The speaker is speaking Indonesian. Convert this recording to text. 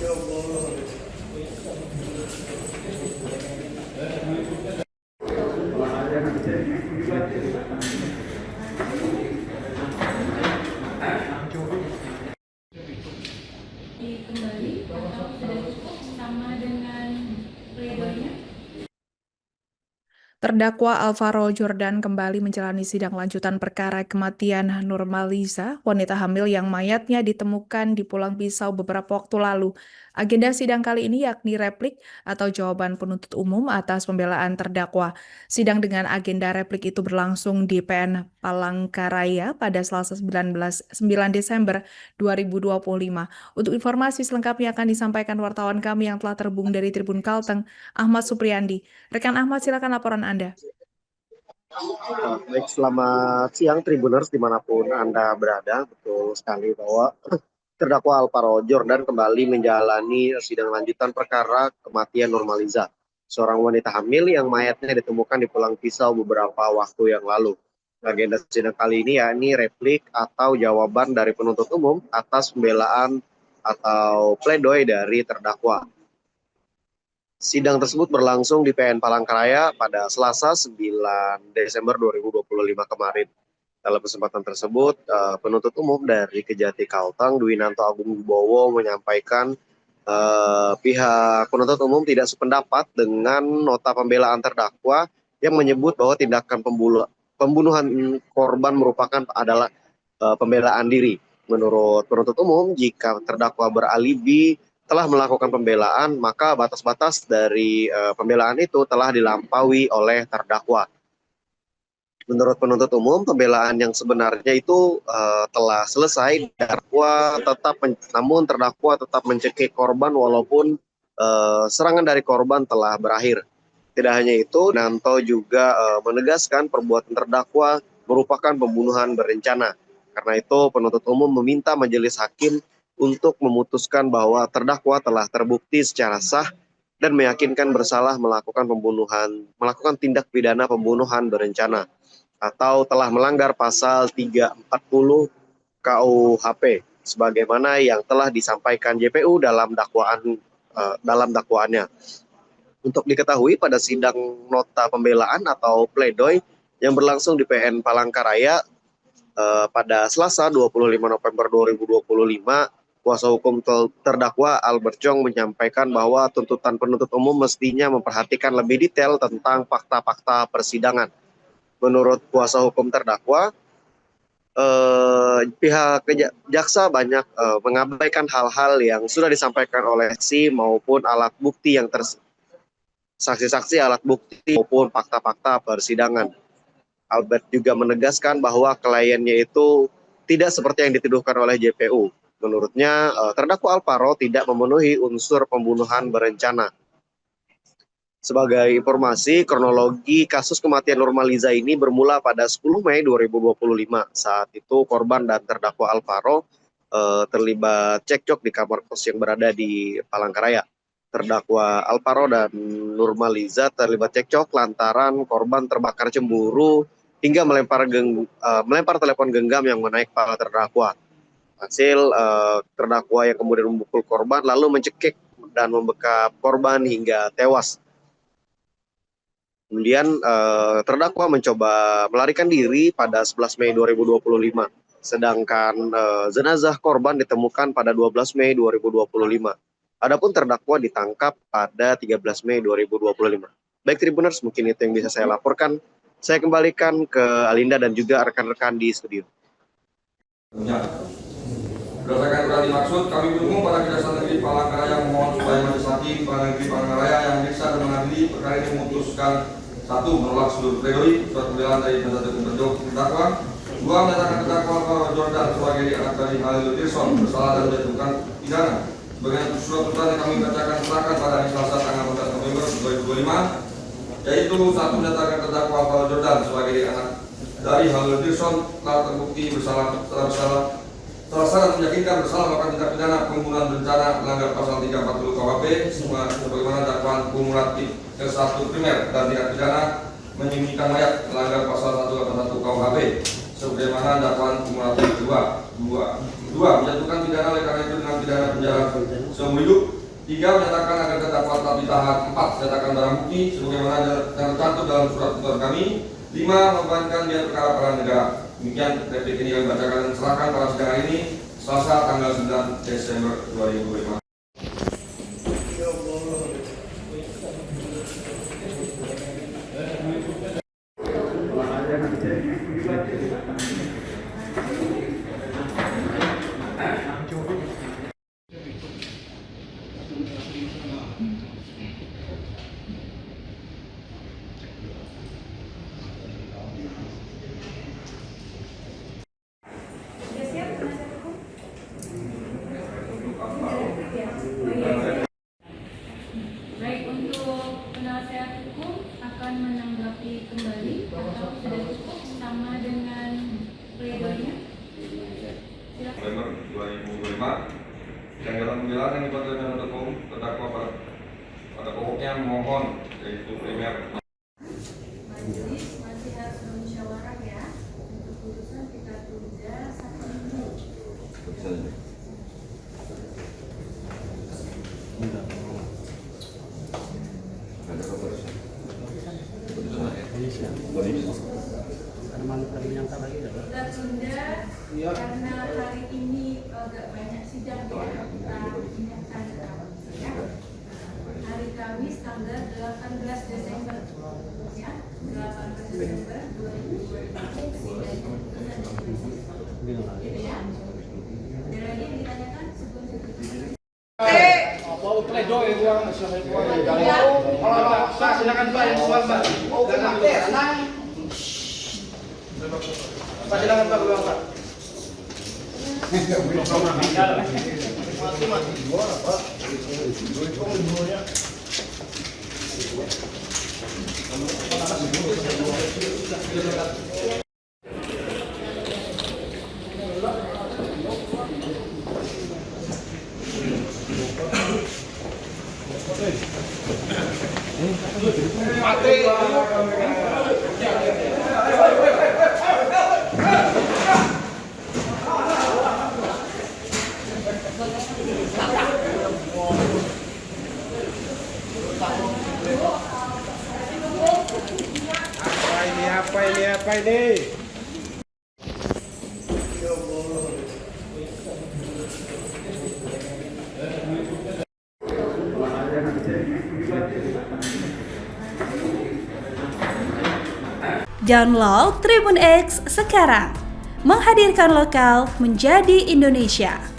Kembali atau sudah cukup sama dengan pledoinya? Terdakwa Alvaro Jordan kembali menjalani sidang lanjutan perkara kematian Nurmaliza, wanita hamil yang mayatnya ditemukan di Pulang Pisau beberapa waktu lalu. Agenda sidang kali ini yakni replik atau jawaban penuntut umum atas pembelaan terdakwa. Sidang dengan agenda replik itu berlangsung di PN Palangkaraya pada Selasa 9 Desember 2025. Untuk informasi selengkapnya akan disampaikan wartawan kami yang telah terhubung dari Tribun Kalteng, Ahmad Supriyandi. Rekan Ahmad, silakan laporan Anda. Baik, selamat siang Tribuners dimanapun Anda berada. Betul sekali bahwa terdakwa Alvaro Jordan kembali menjalani sidang lanjutan perkara kematian Nurmaliza, seorang wanita hamil yang mayatnya ditemukan di Pulang Pisau beberapa waktu yang lalu. Agenda sidang kali ini yakni replik atau jawaban dari penuntut umum atas pembelaan atau pledoi dari terdakwa. Sidang tersebut berlangsung di PN Palangkaraya pada Selasa 9 Desember 2025 kemarin. Dalam kesempatan tersebut, penuntut umum dari Kejati Kalteng, Dwinanto Agung Wibowo, menyampaikan pihak penuntut umum tidak sependapat dengan nota pembelaan terdakwa yang menyebut bahwa tindakan pembunuhan korban merupakan adalah pembelaan diri. Menurut penuntut umum, jika terdakwa beralibi telah melakukan pembelaan, maka batas-batas dari pembelaan itu telah dilampaui oleh terdakwa. Menurut penuntut umum, pembelaan yang sebenarnya itu telah selesai. Namun terdakwa tetap mencekik korban walaupun serangan dari korban telah berakhir. Tidak hanya itu, Nanto juga menegaskan perbuatan terdakwa merupakan pembunuhan berencana. Karena itu, penuntut umum meminta majelis hakim untuk memutuskan bahwa terdakwa telah terbukti secara sah dan meyakinkan bersalah melakukan tindak pidana pembunuhan berencana atau telah melanggar pasal 340 KUHP sebagaimana yang telah disampaikan JPU dalam dakwaannya. Untuk diketahui, pada sidang nota pembelaan atau pledoi yang berlangsung di PN Palangkaraya pada Selasa 25 November 2025, kuasa hukum terdakwa Albert Chong menyampaikan bahwa tuntutan penuntut umum mestinya memperhatikan lebih detail tentang fakta-fakta persidangan. Menurut kuasa hukum terdakwa, pihak jaksa banyak mengabaikan hal-hal yang sudah disampaikan oleh saksi maupun alat bukti saksi-saksi alat bukti maupun fakta-fakta persidangan. Albert juga menegaskan bahwa kliennya itu tidak seperti yang dituduhkan oleh JPU. Menurutnya, terdakwa Alvaro tidak memenuhi unsur pembunuhan berencana. Sebagai informasi, kronologi kasus kematian Nurmaliza ini bermula pada 10 Mei 2025. Saat itu korban dan terdakwa Alvaro terlibat cekcok di kamar kos yang berada di Palangkaraya. Terdakwa Alvaro dan Nurmaliza terlibat cekcok lantaran korban terbakar cemburu hingga melempar telepon genggam yang menaik kepala terdakwa. Hasil terdakwa yang kemudian memukul korban lalu mencekik dan membekap korban hingga tewas. Kemudian terdakwa mencoba melarikan diri pada 11 Mei 2025. Sedangkan jenazah korban ditemukan pada 12 Mei 2025. Adapun terdakwa ditangkap pada 13 Mei 2025. Baik Tribuners, mungkin itu yang bisa saya laporkan. Saya kembalikan ke Alinda dan juga rekan-rekan di studio. Berdasarkan surat dimaksud, kami mendukung para Kejaksaan Negeri Palangkaraya mohon supaya Majelis Hakim Pengadilan Negeri Palangkaraya yang bisa dan mengadili perkara ini memutuskan: 1. Menolak seluruh pledoi surat pembelaan dari penasihat hukum terdakwa. 2. Menyatakan terdakwa Alvaro Jordan sebagai anak dari Halil Tirson bersalah dan menjatuhkan pidana. Sebagai surat tuntutan yang kami bacakan serahkan pada hari Selasa tanggal 14 November 2025, yaitu 1. Menyatakan terdakwa Alvaro Jordan sebagai anak dari Halil Tirson telah terbukti bersalah dan meyakinkan bersalah melakukan tindak pidana pembunuhan berencana melanggar pasal 340 KUHP sebagaimana dakwaan kumulatif ke-1 primer, dan tindak pidana menyembunyikan mayat melanggar pasal 181 KUHP sebagaimana dakwaan kumulatif kedua. 2. Menjatuhkan pidana oleh karena itu dengan pidana penjara seumur hidup. 3. Menyatakan agar terdakwa tetap ditahan. 4. Menyatakan barang bukti sebagaimana yang tercantum dalam surat tuntutan kami. 5. Membebankan biaya perkara pada negara. Demikian replik ini kami bacakan dan serahkan pada sidang hari ini, Selasa tanggal 9 Desember 2025. Sudah siap penasihat hukum? Baik, untuk penasihat hukum akan menanggapi kembali atau sudah cukup sama dengan pledoinya? Silakan. November 2025. Dan dalam pembelaan yang dibuat oleh penuntut umum, terdakwa pada pokoknya mohon yaitu primer. Majelis masih harus bermusyawarah ya. Untuk putusan kita tunda 1 minggu. Kita tunda karena hari ini agak banyak sidang ya. Kita pindahkan ke Kamis ya. Hari Kamis tanggal 18 Desember ya. 18 Desember 2025 sidang putusan definitif. Gitu ya. Ada lagi yang ditanyakan sebelum kita silakan Pak, yang keluar Pak. Pak, silakan Pak keluar Pak. Apa ini? Download Tribun X sekarang, menghadirkan lokal menjadi Indonesia.